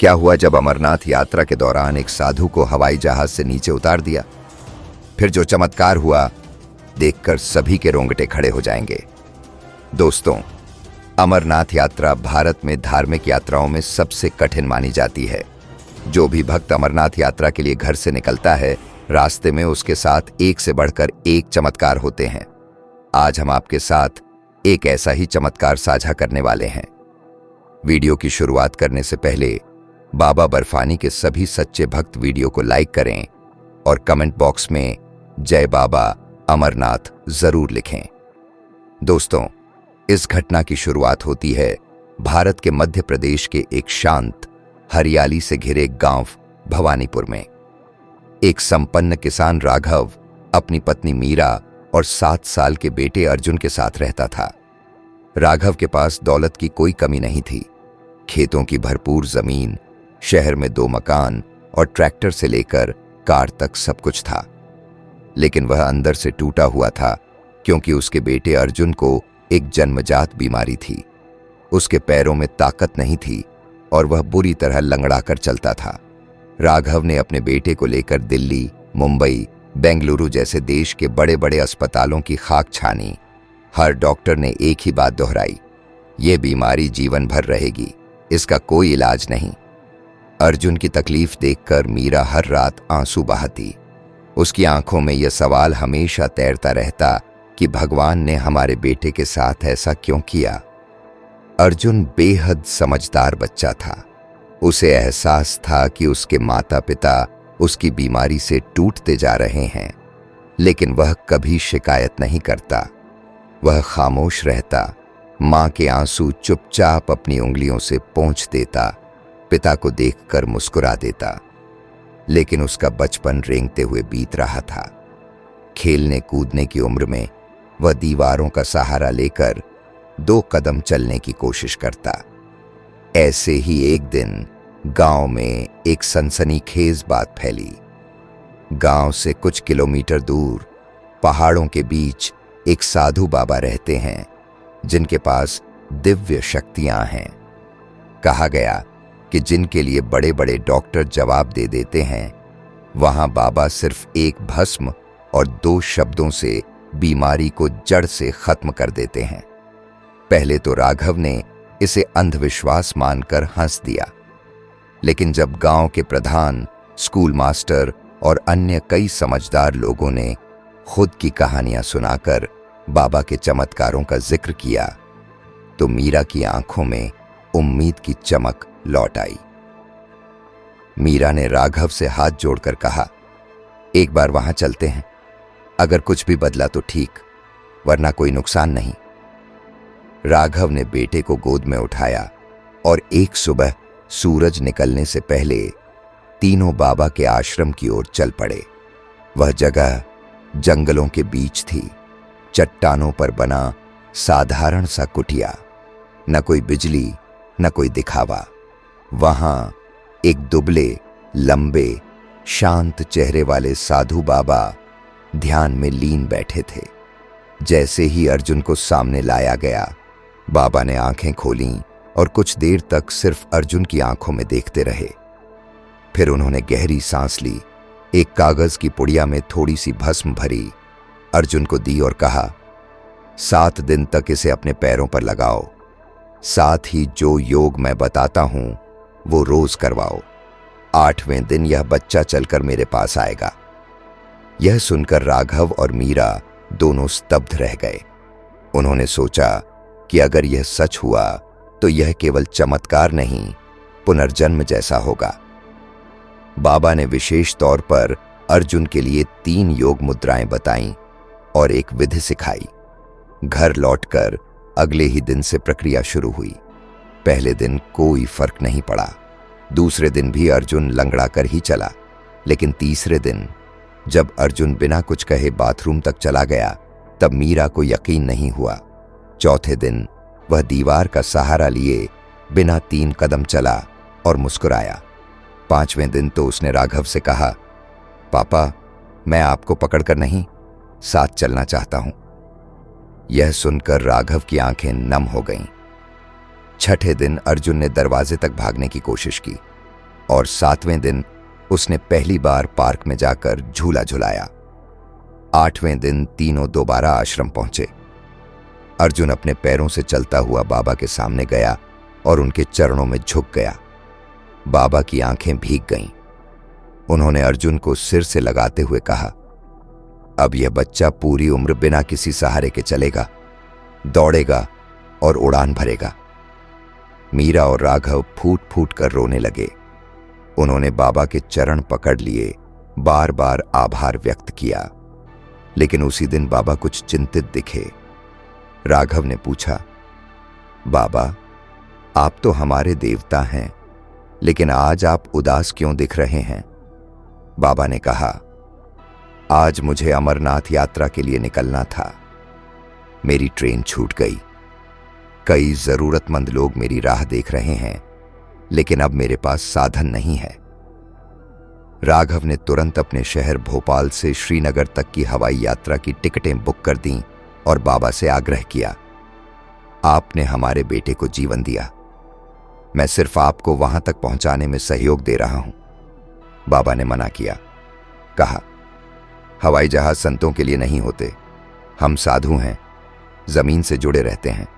क्या हुआ जब अमरनाथ यात्रा के दौरान एक साधु को हवाई जहाज से नीचे उतार दिया? फिर जो चमत्कार हुआ देखकर सभी के रोंगटे खड़े हो जाएंगे। दोस्तों, अमरनाथ यात्रा भारत में धार्मिक यात्राओं में सबसे कठिन मानी जाती है। जो भी भक्त अमरनाथ यात्रा के लिए घर से निकलता है, रास्ते में उसके साथ एक से बढ़कर एक चमत्कार होते हैं। आज हम आपके साथ एक ऐसा ही चमत्कार साझा करने वाले हैं। वीडियो की शुरुआत करने से पहले बाबा बर्फानी के सभी सच्चे भक्त वीडियो को लाइक करें और कमेंट बॉक्स में जय बाबा अमरनाथ जरूर लिखें। दोस्तों, इस घटना की शुरुआत होती है भारत के मध्य प्रदेश के एक शांत, हरियाली से घिरे गांव भवानीपुर में। एक संपन्न किसान राघव अपनी पत्नी मीरा और 7 साल के बेटे अर्जुन के साथ रहता था। राघव के पास दौलत की कोई कमी नहीं थी। खेतों की भरपूर जमीन, शहर में 2 मकान और ट्रैक्टर से लेकर कार तक सब कुछ था। लेकिन वह अंदर से टूटा हुआ था, क्योंकि उसके बेटे अर्जुन को एक जन्मजात बीमारी थी। उसके पैरों में ताकत नहीं थी और वह बुरी तरह लंगड़ाकर चलता था। राघव ने अपने बेटे को लेकर दिल्ली, मुंबई, बेंगलुरु जैसे देश के बड़े बड़े अस्पतालों की खाक छानी। हर डॉक्टर ने एक ही बात दोहराई, ये बीमारी जीवन भर रहेगी, इसका कोई इलाज नहीं। अर्जुन की तकलीफ देखकर मीरा हर रात आंसू बहाती। उसकी आंखों में यह सवाल हमेशा तैरता रहता कि भगवान ने हमारे बेटे के साथ ऐसा क्यों किया। अर्जुन बेहद समझदार बच्चा था। उसे एहसास था कि उसके माता पिता उसकी बीमारी से टूटते जा रहे हैं, लेकिन वह कभी शिकायत नहीं करता। वह खामोश रहता, मां के आंसू चुपचाप अपनी उंगलियों से पोंछ देता, पिता को देखकर मुस्कुरा देता। लेकिन उसका बचपन रेंगते हुए बीत रहा था। खेलने कूदने की उम्र में वह दीवारों का सहारा लेकर 2 कदम चलने की कोशिश करता। ऐसे ही एक दिन गांव में एक सनसनीखेज बात फैली। गांव से कुछ किलोमीटर दूर पहाड़ों के बीच एक साधु बाबा रहते हैं, जिनके पास दिव्य शक्तियां हैं। कहा गया कि जिनके लिए बड़े बड़े डॉक्टर जवाब दे देते हैं, वहां बाबा सिर्फ एक भस्म और 2 शब्दों से बीमारी को जड़ से खत्म कर देते हैं। पहले तो राघव ने इसे अंधविश्वास मानकर हंस दिया, लेकिन जब गांव के प्रधान, स्कूल मास्टर और अन्य कई समझदार लोगों ने खुद की कहानियां सुनाकर बाबा के चमत्कारों का जिक्र किया, तो मीरा की आंखों में उम्मीद की चमक लौट आई। मीरा ने राघव से हाथ जोड़कर कहा, एक बार वहां चलते हैं। अगर कुछ भी बदला तो ठीक, वरना कोई नुकसान नहीं। राघव ने बेटे को गोद में उठाया और एक सुबह सूरज निकलने से पहले तीनों बाबा के आश्रम की ओर चल पड़े। वह जगह जंगलों के बीच थी। चट्टानों पर बना साधारण सा कुटिया, न कोई बिजली, न कोई दिखावा। वहां एक दुबले, लंबे, शांत चेहरे वाले साधु बाबा ध्यान में लीन बैठे थे। जैसे ही अर्जुन को सामने लाया गया, बाबा ने आंखें खोलीं और कुछ देर तक सिर्फ अर्जुन की आंखों में देखते रहे। फिर उन्होंने गहरी सांस ली, एक कागज की पुड़िया में थोड़ी सी भस्म भरी, अर्जुन को दी और कहा, 7 दिन तक इसे अपने पैरों पर लगाओ। साथ ही जो योग मैं बताता हूं वो रोज करवाओ। 8वें दिन यह बच्चा चलकर मेरे पास आएगा। यह सुनकर राघव और मीरा दोनों स्तब्ध रह गए। उन्होंने सोचा कि अगर यह सच हुआ तो यह केवल चमत्कार नहीं, पुनर्जन्म जैसा होगा। बाबा ने विशेष तौर पर अर्जुन के लिए 3 योग मुद्राएं बताईं और एक विधि सिखाई। घर लौटकर अगले ही दिन से प्रक्रिया शुरू हुई। पहले दिन कोई फर्क नहीं पड़ा। दूसरे दिन भी अर्जुन लंगड़ा कर ही चला, लेकिन तीसरे दिन जब अर्जुन बिना कुछ कहे बाथरूम तक चला गया, तब मीरा को यकीन नहीं हुआ। चौथे दिन वह दीवार का सहारा लिए बिना 3 कदम चला और मुस्कुराया। 5वें दिन तो उसने राघव से कहा, पापा, मैं आपको पकड़कर नहीं, साथ चलना चाहता हूं। यह सुनकर राघव की आंखें नम हो गईं। छठे दिन अर्जुन ने दरवाजे तक भागने की कोशिश की, और 7वें दिन उसने पहली बार पार्क में जाकर झूला झुलाया। 8वें दिन तीनों दोबारा आश्रम पहुंचे। अर्जुन अपने पैरों से चलता हुआ बाबा के सामने गया और उनके चरणों में झुक गया। बाबा की आंखें भीग गईं। उन्होंने अर्जुन को सिर से लगाते हुए कहा, अब यह बच्चा पूरी उम्र बिना किसी सहारे के चलेगा, दौड़ेगा और उड़ान भरेगा। मीरा और राघव फूट फूट कर रोने लगे। उन्होंने बाबा के चरण पकड़ लिए, बार बार आभार व्यक्त किया। लेकिन उसी दिन बाबा कुछ चिंतित दिखे। राघव ने पूछा, बाबा, आप तो हमारे देवता हैं, लेकिन आज आप उदास क्यों दिख रहे हैं? बाबा ने कहा, आज मुझे अमरनाथ यात्रा के लिए निकलना था। मेरी ट्रेन छूट गई। कई जरूरतमंद लोग मेरी राह देख रहे हैं, लेकिन अब मेरे पास साधन नहीं है। राघव ने तुरंत अपने शहर भोपाल से श्रीनगर तक की हवाई यात्रा की टिकटें बुक कर दीं और बाबा से आग्रह किया, आपने हमारे बेटे को जीवन दिया, मैं सिर्फ आपको वहां तक पहुंचाने में सहयोग दे रहा हूं। बाबा ने मना किया, कहा, हवाई जहाज संतों के लिए नहीं होते, हम साधु हैं, जमीन से जुड़े रहते हैं।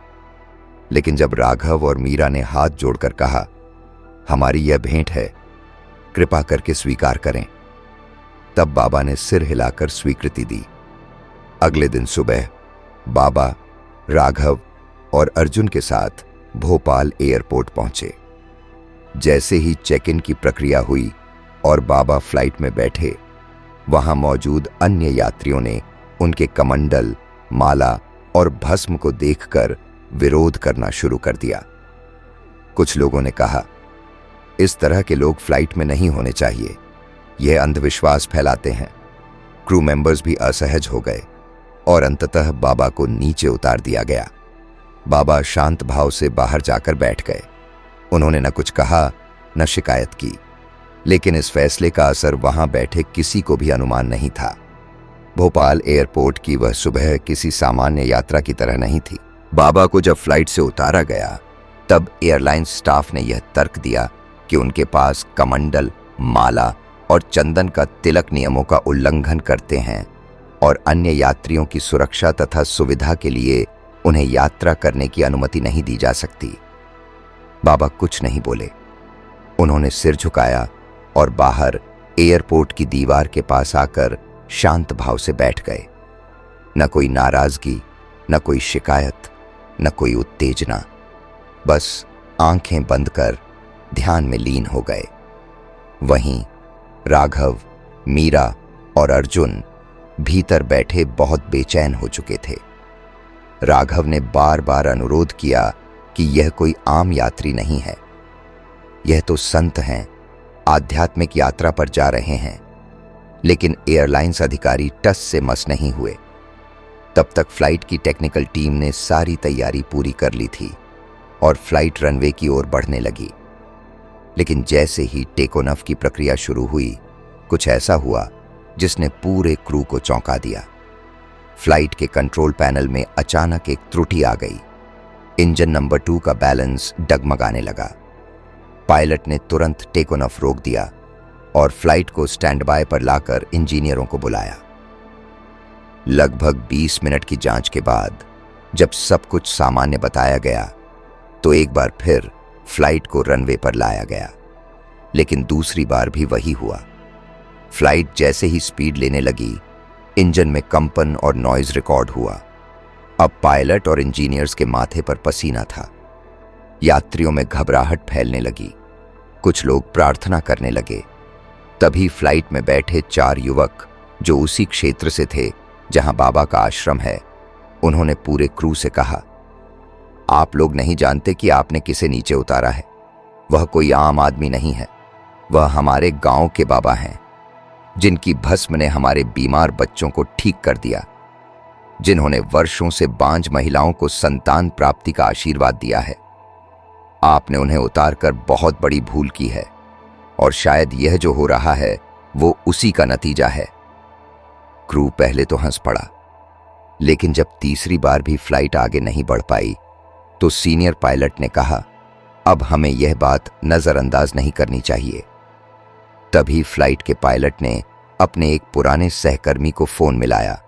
लेकिन जब राघव और मीरा ने हाथ जोड़कर कहा, हमारी यह भेंट है, कृपा करके स्वीकार करें, तब बाबा ने सिर हिलाकर स्वीकृति दी। अगले दिन सुबह बाबा, राघव और अर्जुन के साथ भोपाल एयरपोर्ट पहुंचे। जैसे ही चेक इन की प्रक्रिया हुई और बाबा फ्लाइट में बैठे, वहां मौजूद अन्य यात्रियों ने उनके कमंडल, माला और भस्म को देखकर विरोध करना शुरू कर दिया। कुछ लोगों ने कहा, इस तरह के लोग फ्लाइट में नहीं होने चाहिए, यह अंधविश्वास फैलाते हैं। क्रू मेंबर्स भी असहज हो गए और अंततः बाबा को नीचे उतार दिया गया। बाबा शांत भाव से बाहर जाकर बैठ गए। उन्होंने न कुछ कहा, न शिकायत की, लेकिन इस फैसले का असर वहां बैठे किसी को भी अनुमान नहीं था। भोपाल एयरपोर्ट की वह सुबह किसी सामान्य यात्रा की तरह नहीं थी। बाबा को जब फ्लाइट से उतारा गया, तब एयरलाइंस स्टाफ ने यह तर्क दिया कि उनके पास कमंडल, माला और चंदन का तिलक नियमों का उल्लंघन करते हैं और अन्य यात्रियों की सुरक्षा तथा सुविधा के लिए उन्हें यात्रा करने की अनुमति नहीं दी जा सकती। बाबा कुछ नहीं बोले। उन्होंने सिर झुकाया और बाहर एयरपोर्ट की दीवार के पास आकर शांत भाव से बैठ गए। न कोई नाराजगी, न कोई शिकायत, न कोई उत्तेजना, बस आंखें बंद कर ध्यान में लीन हो गए। वहीं राघव, मीरा और अर्जुन भीतर बैठे बहुत बेचैन हो चुके थे। राघव ने बार बार अनुरोध किया कि यह कोई आम यात्री नहीं है, यह तो संत हैं, आध्यात्मिक यात्रा पर जा रहे हैं। लेकिन एयरलाइंस अधिकारी टस से मस नहीं हुए। तब तक फ्लाइट की टेक्निकल टीम ने सारी तैयारी पूरी कर ली थी और फ्लाइट रनवे की ओर बढ़ने लगी। लेकिन जैसे ही टेक ऑफ की प्रक्रिया शुरू हुई, कुछ ऐसा हुआ जिसने पूरे क्रू को चौंका दिया। फ्लाइट के कंट्रोल पैनल में अचानक एक त्रुटि आ गई। इंजन नंबर 2 का बैलेंस डगमगाने लगा। पायलट ने तुरंत टेक ऑफ रोक दिया और फ्लाइट को स्टैंड बाय पर लाकर इंजीनियरों को बुलाया। लगभग 20 मिनट की जांच के बाद जब सब कुछ सामान्य बताया गया, तो एक बार फिर फ्लाइट को रनवे पर लाया गया। लेकिन दूसरी बार भी वही हुआ। फ्लाइट जैसे ही स्पीड लेने लगी, इंजन में कंपन और नॉइज रिकॉर्ड हुआ। अब पायलट और इंजीनियर्स के माथे पर पसीना था। यात्रियों में घबराहट फैलने लगी। कुछ लोग प्रार्थना करने लगे। तभी फ्लाइट में बैठे 4 युवक, जो उसी क्षेत्र से थे जहां बाबा का आश्रम है, उन्होंने पूरे क्रू से कहा, आप लोग नहीं जानते कि आपने किसे नीचे उतारा है। वह कोई आम आदमी नहीं है, वह हमारे गांव के बाबा हैं, जिनकी भस्म ने हमारे बीमार बच्चों को ठीक कर दिया, जिन्होंने वर्षों से बांझ महिलाओं को संतान प्राप्ति का आशीर्वाद दिया है। आपने उन्हें उतारकर बहुत बड़ी भूल की है और शायद यह जो हो रहा है वो उसी का नतीजा है। क्रू पहले तो हंस पड़ा, लेकिन जब तीसरी बार भी फ्लाइट आगे नहीं बढ़ पाई, तो सीनियर पायलट ने कहा, अब हमें यह बात नजरअंदाज नहीं करनी चाहिए। तभी फ्लाइट के पायलट ने अपने एक पुराने सहकर्मी को फोन मिलाया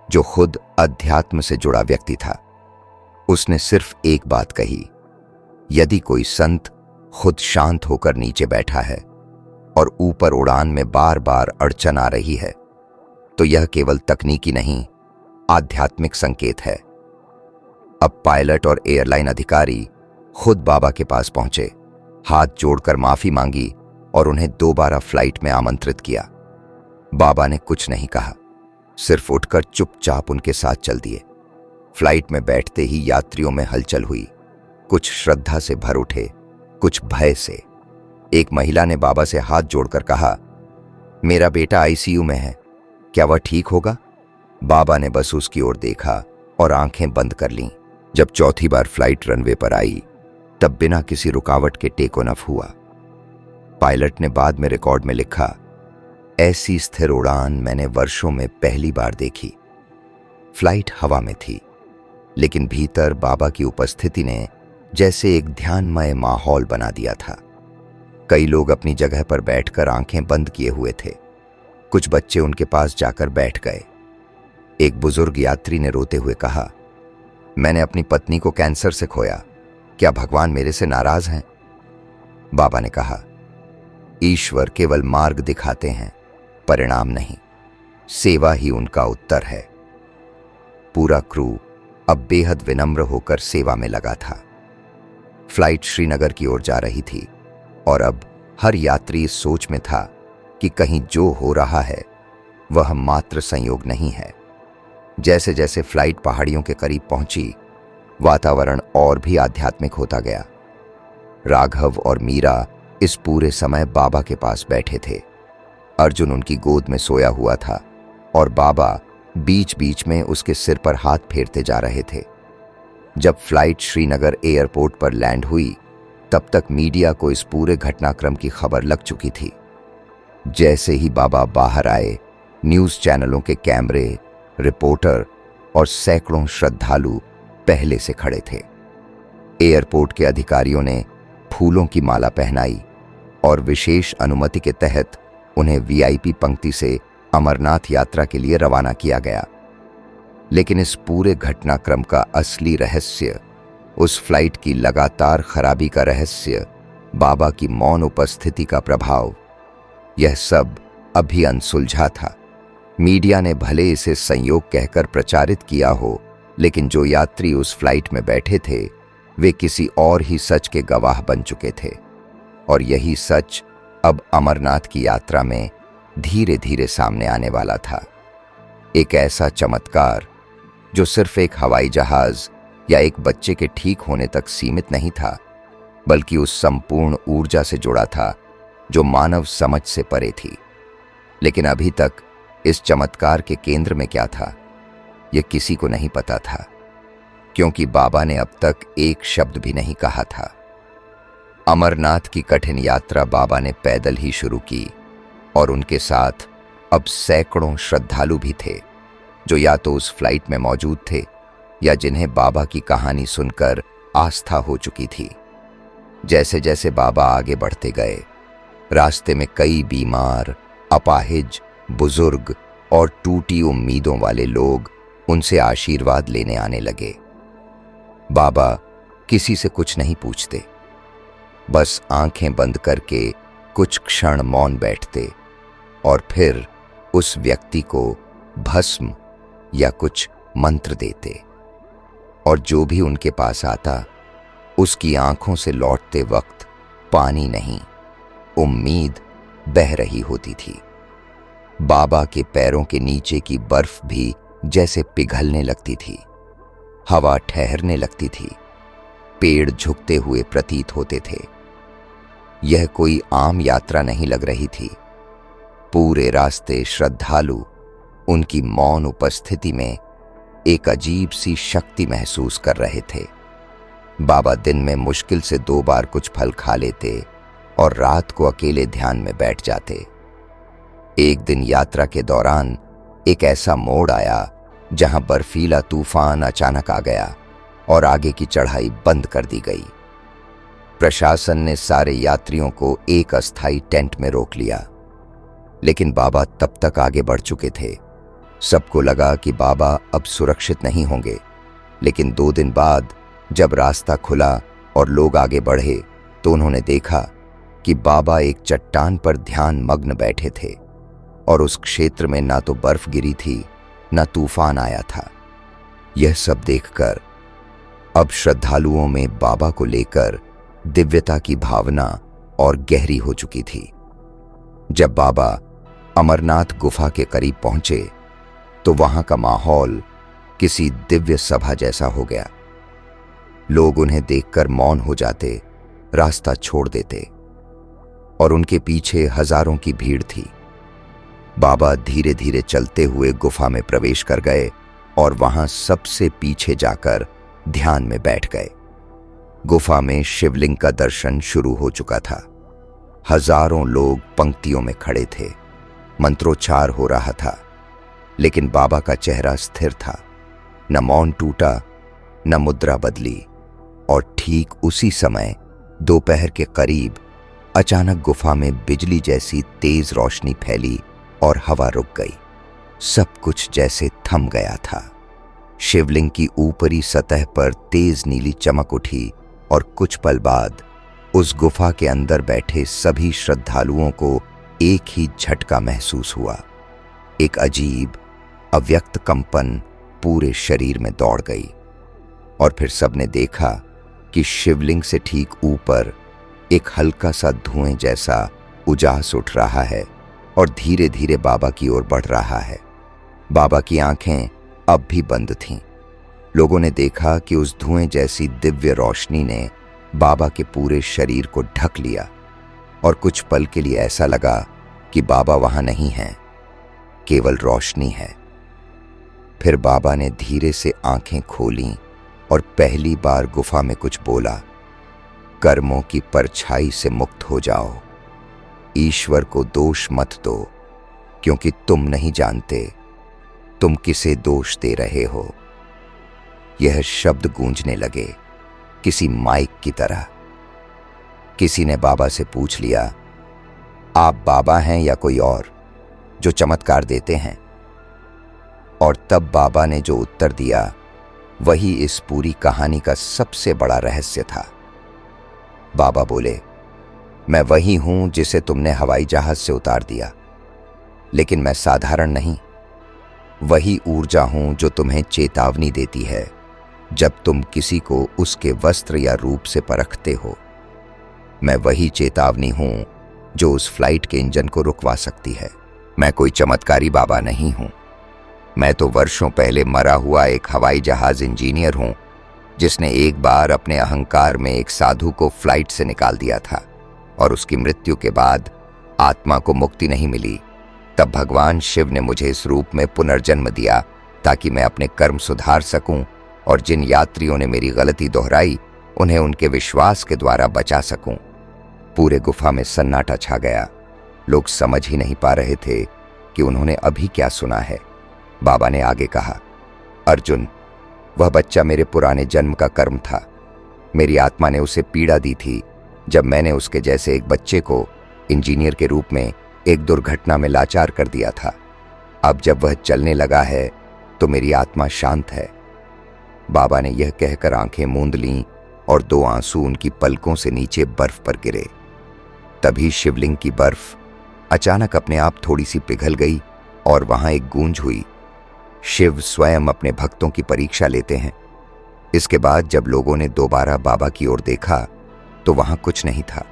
जो खुद अध्यात्म से जुड़ा व्यक्ति था। उसने सिर्फ एक बात कही, यदि कोई संत खुद शांत होकर नीचे बैठा है और ऊपर उड़ान में बार बार अड़चन आ रही है तो यह केवल तकनीकी नहीं, आध्यात्मिक संकेत है। अब पायलट और एयरलाइन अधिकारी खुद बाबा के पास पहुंचे, हाथ जोड़कर माफी मांगी और उन्हें दोबारा फ्लाइट में आमंत्रित किया। बाबा ने कुछ नहीं कहा, सिर्फ उठकर चुपचाप उनके साथ चल दिए। फ्लाइट में बैठते ही यात्रियों में हलचल हुई, कुछ श्रद्धा से भर उठे, कुछ भय से। एक महिला ने बाबा से हाथ जोड़कर कहा, मेरा बेटा आईसीयू में है, क्या वह ठीक होगा? बाबा ने बस उसकी ओर देखा और आंखें बंद कर लीं। जब चौथी बार फ्लाइट रनवे पर आई तब बिना किसी रुकावट के टेक ऑफ हुआ। पायलट ने बाद में रिकॉर्ड में लिखा, ऐसी स्थिर उड़ान मैंने वर्षों में पहली बार देखी। फ्लाइट हवा में थी, लेकिन भीतर बाबा की उपस्थिति ने जैसे एक ध्यानमय माहौल बना दिया था। कई लोग अपनी जगह पर बैठकर आंखें बंद किए हुए थे, कुछ बच्चे उनके पास जाकर बैठ गए। एक बुजुर्ग यात्री ने रोते हुए कहा, मैंने अपनी पत्नी को कैंसर से खोया, क्या भगवान मेरे से नाराज हैं? बाबा ने कहा, ईश्वर केवल मार्ग दिखाते हैं, परिणाम नहीं। सेवा ही उनका उत्तर है। पूरा क्रू अब बेहद विनम्र होकर सेवा में लगा था। फ्लाइट श्रीनगर की ओर जा रही थी और अब हर यात्री इस सोच में था कि कहीं जो हो रहा है वह मात्र संयोग नहीं है। जैसे जैसे फ्लाइट पहाड़ियों के करीब पहुंची, वातावरण और भी आध्यात्मिक होता गया। राघव और मीरा इस पूरे समय बाबा के पास बैठे थे। अर्जुन उनकी गोद में सोया हुआ था और बाबा बीच बीच में उसके सिर पर हाथ फेरते जा रहे थे। जब फ्लाइट श्रीनगर एयरपोर्ट पर लैंड हुई तब तक मीडिया को इस पूरे घटनाक्रम की खबर लग चुकी थी। जैसे ही बाबा बाहर आए, न्यूज चैनलों के कैमरे, रिपोर्टर और सैकड़ों श्रद्धालु पहले से खड़े थे। एयरपोर्ट के अधिकारियों ने फूलों की माला पहनाई और विशेष अनुमति के तहत उन्हें वीआईपी पंक्ति से अमरनाथ यात्रा के लिए रवाना किया गया। लेकिन इस पूरे घटनाक्रम का असली रहस्य, उस फ्लाइट की लगातार खराबी का रहस्य, बाबा की मौन उपस्थिति का प्रभाव, यह सब अभी अनसुलझा था। मीडिया ने भले इसे संयोग कहकर प्रचारित किया हो, लेकिन जो यात्री उस फ्लाइट में बैठे थे वे किसी और ही सच के गवाह बन चुके थे। और यही सच अब अमरनाथ की यात्रा में धीरे धीरे सामने आने वाला था। एक ऐसा चमत्कार जो सिर्फ एक हवाई जहाज या एक बच्चे के ठीक होने तक सीमित नहीं था, बल्कि उस संपूर्ण ऊर्जा से जुड़ा था जो मानव समझ से परे थी। लेकिन अभी तक इस चमत्कार के केंद्र में क्या था, यह किसी को नहीं पता था, क्योंकि बाबा ने अब तक एक शब्द भी नहीं कहा था। अमरनाथ की कठिन यात्रा बाबा ने पैदल ही शुरू की और उनके साथ अब सैकड़ों श्रद्धालु भी थे जो या तो उस फ्लाइट में मौजूद थे या जिन्हें बाबा की कहानी सुनकर आस्था हो चुकी थी। जैसे जैसे बाबा आगे बढ़ते गए, रास्ते में कई बीमार, अपाहिज, बुजुर्ग और टूटी उम्मीदों वाले लोग उनसे आशीर्वाद लेने आने लगे। बाबा किसी से कुछ नहीं पूछते, बस आंखें बंद करके कुछ क्षण मौन बैठते और फिर उस व्यक्ति को भस्म या कुछ मंत्र देते। और जो भी उनके पास आता, उसकी आंखों से लौटते वक्त पानी नहीं, उम्मीद बह रही होती थी। बाबा के पैरों के नीचे की बर्फ भी जैसे पिघलने लगती थी, हवा ठहरने लगती थी, पेड़ झुकते हुए प्रतीत होते थे। यह कोई आम यात्रा नहीं लग रही थी। पूरे रास्ते श्रद्धालु उनकी मौन उपस्थिति में एक अजीब सी शक्ति महसूस कर रहे थे। बाबा दिन में मुश्किल से 2 बार कुछ फल खा लेते और रात को अकेले ध्यान में बैठ जाते। एक दिन यात्रा के दौरान एक ऐसा मोड़ आया जहां बर्फीला तूफान अचानक आ गया और आगे की चढ़ाई बंद कर दी गई। प्रशासन ने सारे यात्रियों को एक अस्थायी टेंट में रोक लिया। लेकिन बाबा तब तक आगे बढ़ चुके थे। सबको लगा कि बाबा अब सुरक्षित नहीं होंगे, लेकिन 2 दिन बाद जब रास्ता खुला और लोग आगे बढ़े तो उन्होंने देखा कि बाबा एक चट्टान पर ध्यान मग्न बैठे थे और उस क्षेत्र में ना तो बर्फ गिरी थी, ना तूफान आया था। यह सब देखकर अब श्रद्धालुओं में बाबा को लेकर दिव्यता की भावना और गहरी हो चुकी थी। जब बाबा अमरनाथ गुफा के करीब पहुंचे तो वहां का माहौल किसी दिव्य सभा जैसा हो गया। लोग उन्हें देखकर मौन हो जाते, रास्ता छोड़ देते और उनके पीछे हजारों की भीड़ थी। बाबा धीरे धीरे चलते हुए गुफा में प्रवेश कर गए और वहां सबसे पीछे जाकर ध्यान में बैठ गए। गुफा में शिवलिंग का दर्शन शुरू हो चुका था। हजारों लोग पंक्तियों में खड़े थे, मंत्रोच्चार हो रहा था, लेकिन बाबा का चेहरा स्थिर था। न मौन टूटा, न मुद्रा बदली। और ठीक उसी समय दोपहर के करीब अचानक गुफा में बिजली जैसी तेज रोशनी फैली और हवा रुक गई। सब कुछ जैसे थम गया था। शिवलिंग की ऊपरी सतह पर तेज नीली चमक उठी और कुछ पल बाद उस गुफा के अंदर बैठे सभी श्रद्धालुओं को एक ही झटका महसूस हुआ। एक अजीब अव्यक्त कंपन पूरे शरीर में दौड़ गई और फिर सबने देखा कि शिवलिंग से ठीक ऊपर एक हल्का सा धुएं जैसा उजास उठ रहा है और धीरे धीरे बाबा की ओर बढ़ रहा है। बाबा की आंखें अब भी बंद थीं। लोगों ने देखा कि उस धुएं जैसी दिव्य रोशनी ने बाबा के पूरे शरीर को ढक लिया और कुछ पल के लिए ऐसा लगा कि बाबा वहां नहीं हैं, केवल रोशनी है। फिर बाबा ने धीरे से आंखें खोलीं और पहली बार गुफा में कुछ बोला। कर्मों की परछाई से मुक्त हो जाओ, ईश्वर को दोष मत दो, क्योंकि तुम नहीं जानते तुम किसे दोष दे रहे हो। यह शब्द गूंजने लगे किसी माइक की तरह। किसी ने बाबा से पूछ लिया, आप बाबा हैं या कोई और जो चमत्कार देते हैं? और तब बाबा ने जो उत्तर दिया वही इस पूरी कहानी का सबसे बड़ा रहस्य था। बाबा बोले, मैं वही हूं जिसे तुमने हवाई जहाज से उतार दिया, लेकिन मैं साधारण नहीं। वही ऊर्जा हूं जो तुम्हें चेतावनी देती है जब तुम किसी को उसके वस्त्र या रूप से परखते हो। मैं वही चेतावनी हूं जो उस फ्लाइट के इंजन को रुकवा सकती है। मैं कोई चमत्कारी बाबा नहीं हूं। मैं तो वर्षों पहले मरा हुआ एक हवाई जहाज इंजीनियर हूं, जिसने एक बार अपने अहंकार में एक साधु को फ्लाइट से निकाल दिया था और उसकी मृत्यु के बाद आत्मा को मुक्ति नहीं मिली। तब भगवान शिव ने मुझे इस रूप में पुनर्जन्म दिया ताकि मैं अपने कर्म सुधार सकूं और जिन यात्रियों ने मेरी गलती दोहराई उन्हें उनके विश्वास के द्वारा बचा सकूं। पूरे गुफा में सन्नाटा छा गया। लोग समझ ही नहीं पा रहे थे कि उन्होंने अभी क्या सुना है। बाबा ने आगे कहा, अर्जुन, वह बच्चा मेरे पुराने जन्म का कर्म था। मेरी आत्मा ने उसे पीड़ा दी थी जब मैंने उसके जैसे एक बच्चे को इंजीनियर के रूप में एक दुर्घटना में लाचार कर दिया था। अब जब वह चलने लगा है तो मेरी आत्मा शांत है। बाबा ने यह कहकर आंखें मूंद लीं और 2 आंसू उनकी पलकों से नीचे बर्फ पर गिरे। तभी शिवलिंग की बर्फ अचानक अपने आप थोड़ी सी पिघल गई और वहां एक गूंज हुई, शिव स्वयं अपने भक्तों की परीक्षा लेते हैं। इसके बाद जब लोगों ने दोबारा बाबा की ओर देखा तो वहां कुछ नहीं था,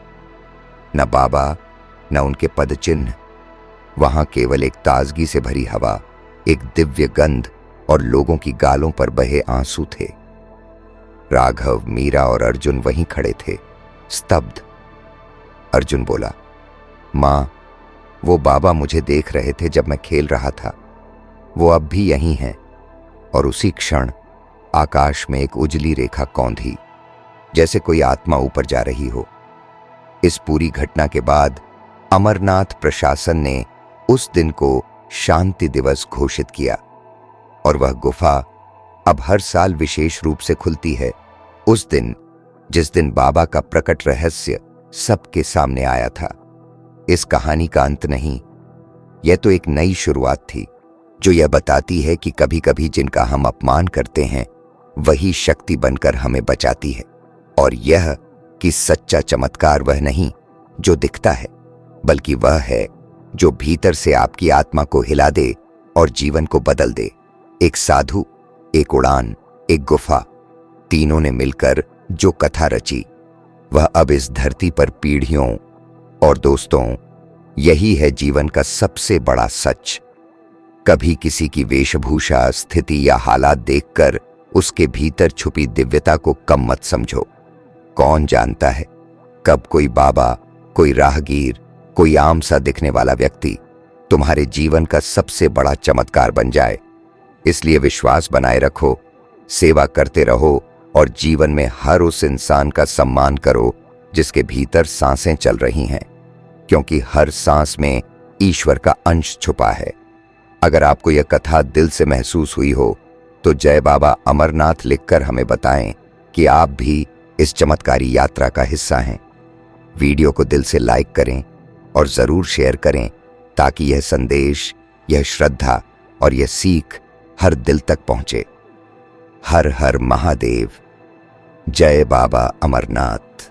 न बाबा न उनके पद चिन्ह। वहां केवल एक ताजगी से भरी हवा, एक दिव्य गंध और लोगों की गालों पर बहे आंसू थे। राघव, मीरा और अर्जुन वहीं खड़े थे, स्तब्ध। अर्जुन बोला, मां, वो बाबा मुझे देख रहे थे जब मैं खेल रहा था। वो अब भी यहीं हैं। और उसी क्षण आकाश में एक उजली रेखा कौंधी, जैसे कोई आत्मा ऊपर जा रही हो। इस पूरी घटना के बाद अमरनाथ प्रशासन ने उस दिन को शांति दिवस घोषित किया और वह गुफा अब हर साल विशेष रूप से खुलती है, उस दिन जिस दिन बाबा का प्रकट रहस्य सबके सामने आया था। इस कहानी का अंत नहीं, यह तो एक नई शुरुआत थी जो यह बताती है कि कभी कभी जिनका हम अपमान करते हैं वही शक्ति बनकर हमें बचाती है, और यह कि सच्चा चमत्कार वह नहीं जो दिखता है, बल्कि वह है जो भीतर से आपकी आत्मा को हिला दे और जीवन को बदल दे। एक साधु, एक उड़ान, एक गुफा, तीनों ने मिलकर जो कथा रची वह अब इस धरती पर पीढ़ियों, और दोस्तों यही है जीवन का सबसे बड़ा सच। कभी किसी की वेशभूषा, स्थिति या हालात देखकर उसके भीतर छुपी दिव्यता को कम मत समझो। कौन जानता है कब कोई बाबा, कोई राहगीर, कोई आम सा दिखने वाला व्यक्ति तुम्हारे जीवन का सबसे बड़ा चमत्कार बन जाए। इसलिए विश्वास बनाए रखो, सेवा करते रहो और जीवन में हर उस इंसान का सम्मान करो जिसके भीतर सांसें चल रही हैं, क्योंकि हर सांस में ईश्वर का अंश छुपा है। अगर आपको यह कथा दिल से महसूस हुई हो तो जय बाबा अमरनाथ लिखकर हमें बताएं कि आप भी इस चमत्कारी यात्रा का हिस्सा हैं। वीडियो को दिल से लाइक करें और जरूर शेयर करें ताकि यह संदेश, यह श्रद्धा और यह सीख हर दिल तक पहुंचे। हर हर महादेव। जय बाबा अमरनाथ।